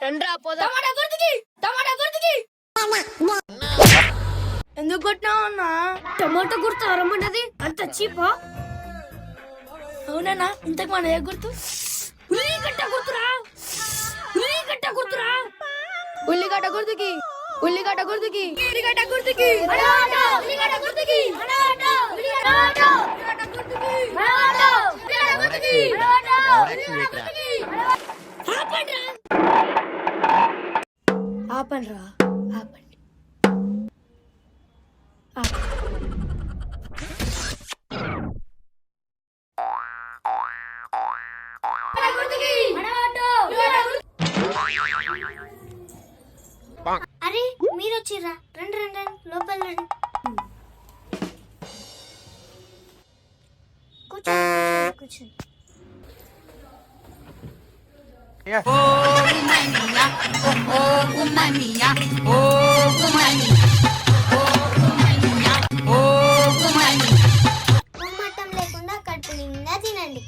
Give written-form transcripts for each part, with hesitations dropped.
రండ్రా పోదా. ఎందుకు కొట్టినావు అన్నా? టమాటా గుర్తు రమ్మన్నది అంత చీపా? అవునన్నా, ఇంతకు మన ఏ గుర్తు? ఉల్లిగడ్డ గుర్తురా, ఉల్లిగడ్డ గుర్తురా, ఉల్లిగడ్డ గుర్తుకి, ఉల్లిగడ్డ గుర్తుకి, ఉల్లిగడ్డ గుర్తుకి, ఉల్లిగడ్డ గుర్తుకి, ఆపండ్రా, ఆపండి. అరే మీరు వచ్చిర్రా, రండి రండి లోపల రండి. కూర్చోండి కూర్చోండి. ఉమ్మటం లేకుండా కడుపు నిండా తినండి.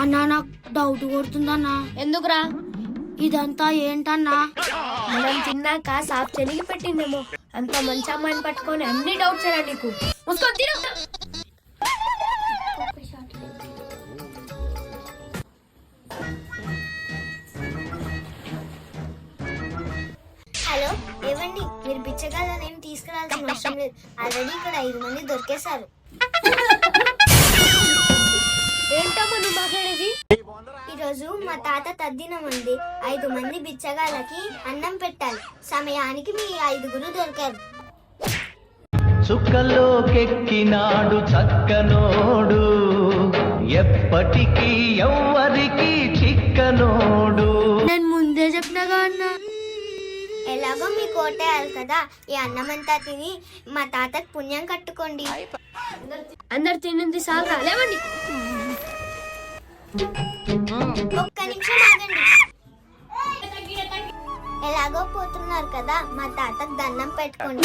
అన్నా నాకు డౌట్ కొడుతుందన్నా. ఎందుకురా? ఇదంతా ఏంటన్నా? మనం తిన్నాక సాఫ్ చెనిగి పెట్టిందేమో. అంత మంచి అమ్మాయిని పట్టుకొని అన్ని డౌట్స్ అయినా నీకు. హలో ఏవండి, మీరు బిచ్చగాళ్ళని ఏం తీసుకురావాల్సిన అవసరం లేదు. ఆల్రెడీ ఇక్కడ 5 మంది దొరికేశారు. ఏంటమ్మా నువ్వు మాట్లాడేది? ఈరోజు మా తాత తద్దినమంది 5 మంది బిచ్చగాళ్ళకి అన్నం పెట్టాలి. సమయానికి మీ 5గురు దొరికారు. చుక్కలోకెక్కినాడు చక్కనోడు, ఎప్పటికీ ఎవ్వరికి చిక్కనోడు. నేను ముందే చెప్పినగా అన్నా. ఎలాగో మీ కోటేయాలి కదా, ఈ అన్నమంతా తిని మా తాతకు పుణ్యం కట్టుకోండి. అందరు తినింది సాగా లేవండి. ఒక్క నిమిషం ఆగండి. ఎలాగో పోతున్నారు కదా, మా తాతకు దండం పెట్టుకోండి.